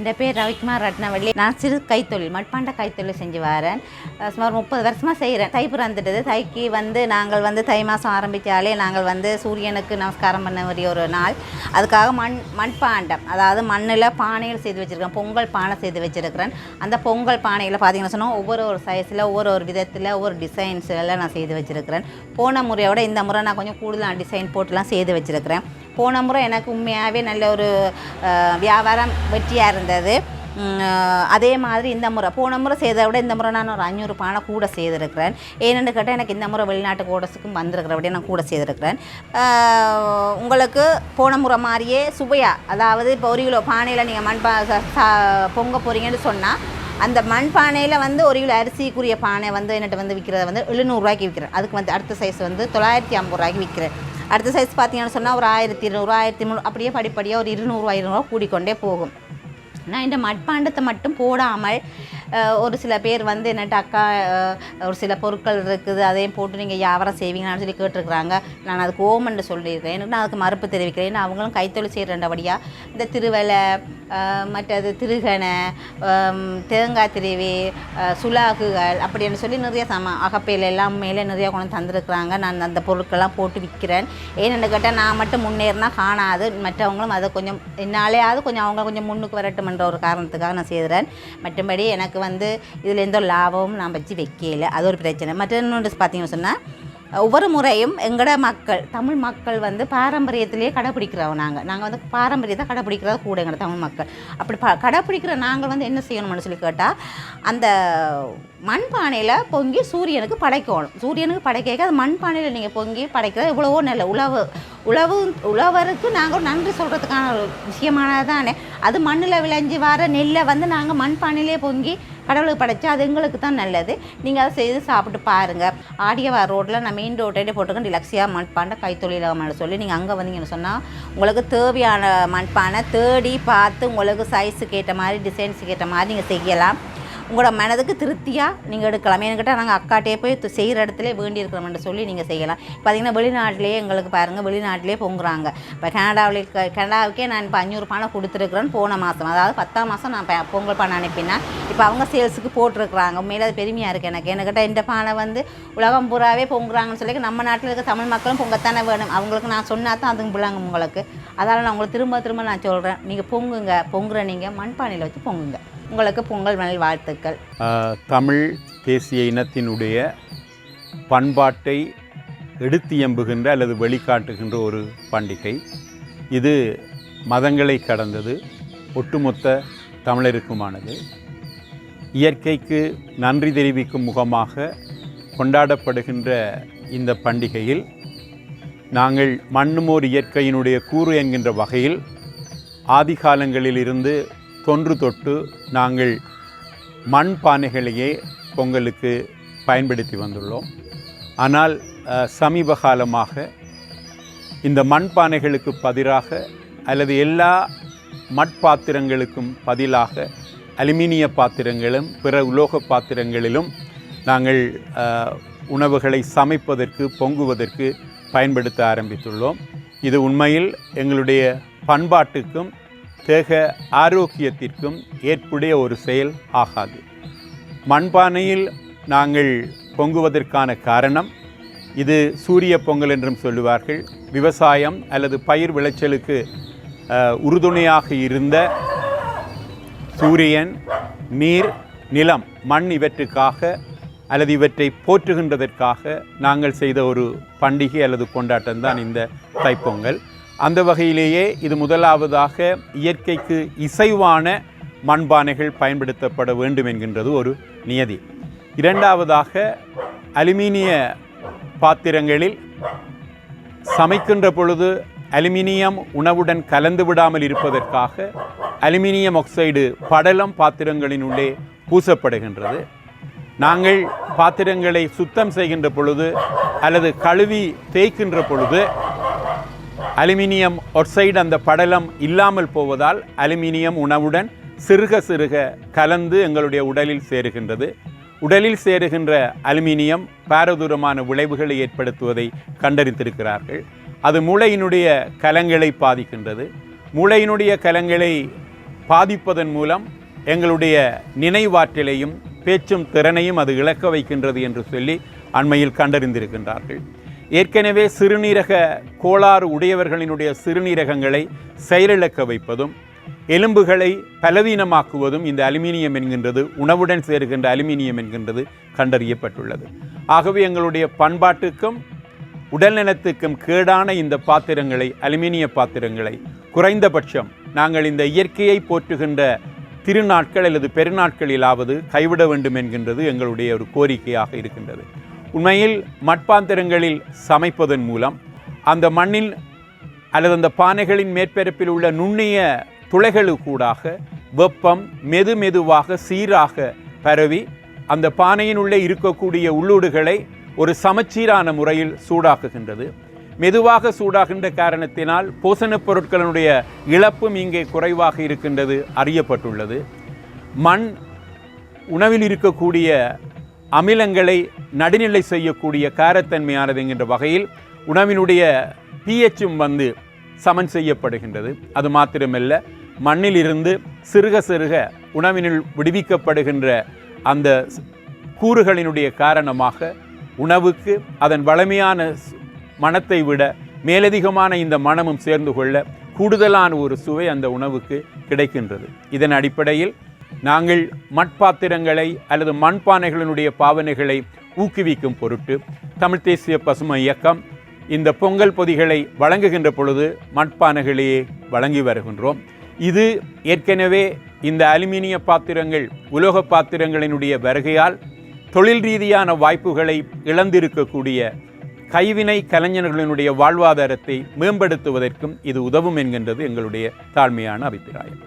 என் பேர் ரவிக்குமார் ரத்னவள்ளி. நான் சிறு கைத்தொழில் மட்பாண்ட கைத்தொழில் செஞ்சு வரேன். சுமார் 30 வருஷமாக செய்கிறேன். தை பிறந்துட்டது. தைக்கு நாங்கள் தை மாதம் ஆரம்பித்தாலே நாங்கள் சூரியனுக்கு நமஸ்காரம் பண்ண வேண்டிய ஒரு நாள். அதுக்காக மண்பாண்டம், அதாவது மண்ணில் பானைகள் செய்து வச்சுருக்கேன். பொங்கல் பானை செய்து வச்சுருக்கிறேன். அந்த பொங்கல் பானையில் பார்த்தீங்கன்னா சொன்னால் ஒவ்வொரு சைஸில் ஒவ்வொரு விதத்தில் ஒவ்வொரு டிசைன்ஸில் நான் செய்து வச்சுருக்கிறேன். போன முறையோட இந்த முறை நான் கொஞ்சம் கூடுதலாக டிசைன் போட்டுலாம் செய்து வச்சுருக்கிறேன். போன முறை எனக்கு உண்மையாகவே நல்ல ஒரு வியாபாரம் வெற்றியாக இருந்தது. அதே மாதிரி இந்த முறை போன முறை செய்ததை விட இந்த முறை நான் ஒரு 500 பானை கூட செய்திருக்கிறேன். ஏன்னு கேட்டால் எனக்கு இந்த முறை வெளிநாட்டு கோடஸுக்கும் வந்திருக்கிறபடியே நான் கூட செய்திருக்கிறேன். உங்களுக்கு போன முறை மாதிரியே சுவையாக, அதாவது இப்போ 1 கிலோ பானையில் நீங்கள் பொங்க போகிறீங்கன்னு சொன்னால் அந்த மண்பானையில் 1 கிலோ அரிசிக்குரிய பானை என்கிட்ட விற்கிறத 700 ரூபாய்க்கு விற்கிறேன். அதுக்கு அடுத்த சைஸ் 950 ரூபாய்க்கு விற்கிறேன். அடுத்த சைஸ் பார்த்தீங்கன்னு சொன்னால் ஒரு 1200, 1300 அப்படியே படிப்படியாக ஒரு 200 கூடிக்கொண்டே போகும். நான் இந்த மட்பாண்டத்தை மட்டும் போடாமல் ஒரு சில பேர் என்னட்ட அக்கா ஒரு சில பொருட்கள் இருக்குது அதையும் போட்டு நீங்கள் வியாபாரம் செய்வீங்கன்னு சொல்லி கேட்டிருக்கிறாங்க. நான் அதுக்கு ஓமன்னு சொல்லியிருக்கேன். நான் அதுக்கு மறுப்பு தெரிவிக்கிறேன். ஏன்னா அவங்களும் கைத்தொழில் செய்கிறபடியாக இந்த திருவலை, மற்றது திருகனை, தேங்காய் திருவி, சுலாகுகள் அப்படின்னு சொல்லி நிறைய அகப்பையில் எல்லாம் மேலே நிறையா கொண்டு தந்துருக்குறாங்க. நான் அந்த பொருட்கள்லாம் போட்டு விற்கிறேன். ஏன்னு கேட்டால் நான் மட்டும் முன்னேறினா காணாது, மற்றவங்களும் அதை கொஞ்சம் என்னாலேயாவது கொஞ்சம் அவங்க கொஞ்சம் முன்னுக்கு வரட்டும் என்ற ஒரு காரணத்துக்காக நான் செய்கிறேன். மற்றபடி எனக்கு இதில் எந்த லாபமும் நான் வச்சு வைக்கல. அது ஒரு பிரச்சனை. மற்ற இன்னொன்று பார்த்தீங்கன்னு சொன்னால் ஒவ்வொரு முறையும் எங்களோட மக்கள், தமிழ் மக்கள் பாரம்பரியத்திலே கடைப்பிடிக்கிறோம். நாங்கள் பாரம்பரியத்தை கடைப்பிடிக்கிறத கூட எங்களோட தமிழ் மக்கள். அப்படி கடைப்பிடிக்கிற நாங்கள் என்ன செய்யணும்னு சொல்லி கேட்டால் அந்த மண்பானையில் பொங்கி சூரியனுக்கு படைக்கணும். சூரியனுக்கு படைக்க அது மண்பானையில் நீங்கள் பொங்கி படைக்கிறது எவ்வளவோ நல்ல உழவருக்கு நாங்கள் நன்றி சொல்கிறதுக்கான ஒரு விஷயமானது தானே. அது மண்ணில் விளைஞ்சி வர நெல்லை நாங்கள் மண்பானையிலே பொங்கி கடவுளுக்கு படைச்சா அது எங்களுக்கு தான் நல்லது. நீங்கள் அதை செய்து சாப்பிட்டு பாருங்கள். ஆடியவார் ரோட்டில் நான் மெயின் ரோட்டே போட்டிருக்கேன் டிலக்ஸியா மண்பாண்டை கைத்தொழிலகம்னு சொல்லி நீங்கள் அங்கே வந்தீங்கன்னு சொன்னால் உங்களுக்கு தேவையான மண்பானை தேடி பார்த்து உங்களுக்கு சைஸுக்கு ஏற்ற மாதிரி டிசைன்ஸுக்கு ஏற்ற மாதிரி நீங்கள் செய்யலாம். உங்களோட மனதுக்கு திருப்தியாக நீங்கள் எடுக்கலாம். ஏன்னுக்கிட்டால் நாங்கள் அக்காட்டே போய் செய்கிற இடத்துல வேண்டியிருக்கிறோம்னு சொல்லி நீங்கள் செய்யலாம். பார்த்திங்கன்னா வெளிநாட்டிலேயே எங்களுக்கு பாருங்கள், வெளிநாட்டிலே பொங்குறாங்க. இப்போ கனடாவுக்கே நான் இப்போ 500 பானை கொடுத்துருக்குறேன் போன மாதம். அதாவது 10ஆம் மாதம் நான் பொங்கல் பானை அனுப்பினா இப்போ அவங்க சேல்ஸுக்கு போட்டிருக்குறாங்க. உண்மையில் அது பெருமையாக இருக்குது எனக்கு. என்கிட்ட இந்த பானை உலகம் பூராவே பொங்குறாங்கன்னு சொல்லி நம்ம நாட்டில் இருக்க தமிழ் மக்களும் பொங்கத்தானே வேணும். அவங்களுக்கு நான் சொன்னா தான் அதுங்க பிள்ளைங்க உங்களுக்கு. அதனால் நான் உங்களுக்கு திரும்ப நான் சொல்கிறேன், நீங்கள் பொங்குற நீங்கள் மண்பானையில் வச்சு பொங்குங்க. உங்களுக்கு பொங்கல் நல் வாழ்த்துக்கள். தமிழ் தேசிய இனத்தினுடைய பண்பாட்டை எடுத்தியம்புகின்ற அல்லது வெளிக்காட்டுகின்ற ஒரு பண்டிகை இது. மதங்களை கடந்தது, ஒட்டுமொத்த தமிழருக்குமானது. இயற்கைக்கு நன்றி தெரிவிக்கும் முகமாக கொண்டாடப்படுகின்ற இந்த பண்டிகையில் நாங்கள் மண்ணுமோர் இயற்கையினுடைய கூறு என்கின்ற வகையில் ஆதி காலங்களிலிருந்து தொன்று தொட்டு நாங்கள் மண் பானைகளையே பொங்கலுக்கு பயன்படுத்தி வந்துள்ளோம். ஆனால் சமீப காலமாக இந்த மண் பானைகளுக்கு பதிலாக அல்லது எல்லா மட்பாத்திரங்களுக்கும் பதிலாக அலுமினிய பாத்திரங்களும் பிற உலோக பாத்திரங்களிலும் நாங்கள் உணவுகளை சமைப்பதற்கு பொங்குவதற்கு பயன்படுத்த ஆரம்பித்துள்ளோம். இது உண்மையில் எங்களுடைய பண்பாட்டுக்கும் தேக ஆரோக்கியத்திற்கும் ஏற்புடைய ஒரு செயல் ஆகாது. மண்பானையில் நாங்கள் பொங்குவதற்கான காரணம், இது சூரிய பொங்கல் என்றும் சொல்லுவார்கள். விவசாயம் அல்லது பயிர் விளைச்சலுக்கு உறுதுணையாக இருந்த சூரியன், நீர், நிலம், மண் இவற்றுக்காக அல்லது இவற்றை போற்றுகின்றதற்காக நாங்கள் செய்த ஒரு பண்டிகை அல்லது கொண்டாட்டம் தான் இந்த தைப்பொங்கல். அந்த வகையிலேயே இது முதலாவதாக இயற்கைக்கு இசைவான மண்பானைகள் பயன்படுத்தப்பட வேண்டும் என்கின்றது ஒரு நியதி. இரண்டாவதாக அலுமினிய பாத்திரங்களில் சமைக்கின்ற பொழுது அலுமினியம் உணவுடன் கலந்து விடாமல் இருப்பதற்காக அலுமினியம் ஆக்சைடு படலம் பாத்திரங்களினுள்ளே பூசப்படுகின்றது. நாங்கள் பாத்திரங்களை சுத்தம் செய்கின்ற பொழுது அல்லது கழுவி தேய்க்கின்ற பொழுது அலுமினியம் ஆக்சைடு அந்த படலம் இல்லாமல் போவதால் அலுமினியம் உணவுடன் சிறுக சிறுக கலந்து எங்களுடைய உடலில் சேருகின்றது. உடலில் சேருகின்ற அலுமினியம் பாரதூரமான விளைவுகளை ஏற்படுத்துவதை கண்டறிந்திருக்கிறார்கள். அது மூளையினுடைய கலங்களை பாதிக்கின்றது. மூளையினுடைய கலங்களை பாதிப்பதன் மூலம் எங்களுடைய நினைவாற்றலையும் பேச்சும் திறனையும் அது இழக்க வைக்கின்றது என்று சொல்லி அண்மையில் கண்டறிந்திருக்கின்றார்கள். ஏற்கனவே சிறுநீரக கோளாறு உடையவர்களினுடைய சிறுநீரகங்களை செயலிழக்க வைப்பதும் எலும்புகளை பலவீனமாக்குவதும் இந்த அலுமினியம் என்கின்றது, உணவுடன் சேருகின்ற அலுமினியம் என்கின்றது கண்டறியப்பட்டுள்ளது. ஆகவே எங்களுடைய பண்பாட்டுக்கும் உடல்நலத்துக்கும் கேடான இந்த பாத்திரங்களை, அலுமினிய பாத்திரங்களை குறைந்தபட்சம் நாங்கள் இந்த இயற்கையை போற்றுகின்ற திருநாட்கள் அல்லது பெருநாட்களிலாவது கைவிட வேண்டும் என்கின்றது எங்களுடைய ஒரு கோரிக்கையாக இருக்கின்றது. உண்மையில் மட்பாத்திரங்களில் சமைப்பதன் மூலம் அந்த மண்ணில் அல்லது அந்த பானைகளின் மேற்பரப்பில் உள்ள நுண்ணிய துளைகளுக்கூடாக வெப்பம் மெதுவாக சீராக பரவி அந்த பானையின் உள்ளே இருக்கக்கூடிய உள்ளூடுகளை ஒரு சமச்சீரான முறையில் சூடாக்குகின்றது. மெதுவாக சூடாகின்ற காரணத்தினால் போசனப் பொருட்களினுடைய இழப்பும் இங்கே குறைவாக இருக்கின்றது அறியப்பட்டுள்ளது. மண் உணவில் இருக்கக்கூடிய அமிலங்களை நடுநிலை செய்யக்கூடிய காரத்தன்மையானது என்கின்ற வகையில் உணவினுடைய pHம் சமன் செய்யப்படுகின்றது. அது மாத்திரமல்ல, மண்ணில் இருந்து சிறுக உணவினுள் விடுவிக்கப்படுகின்ற அந்த கூறுகளினுடைய காரணமாக உணவுக்கு அதன் வளமையான மணத்தை விட மேலதிகமான இந்த மணமும் சேர்ந்து கொள்ள கூடுதலான ஒரு சுவை அந்த உணவுக்கு கிடைக்கின்றது. இதன் அடிப்படையில் நாங்கள் மட்பாத்திரங்களை அல்லது மண்பானைகளினுடைய பாவனைகளை ஊக்குவிக்கும் பொருட்டு தமிழ் தேசிய பசுமை இயக்கம் இந்த பொங்கல் பொதிகளை வழங்குகின்ற பொழுது மட்பானைகளையே வழங்கி வருகின்றோம். இது ஏற்கனவே இந்த அலுமினிய பாத்திரங்கள், உலோக பாத்திரங்களினுடைய வருகையால் தொழில் ரீதியான வாய்ப்புகளை இழந்திருக்கக்கூடிய கைவினை கலைஞர்களினுடைய வாழ்வாதாரத்தை மேம்படுத்துவதற்கும் இது உதவும் என்கின்றது எங்களுடைய தாழ்மையான அபிப்பிராயம்.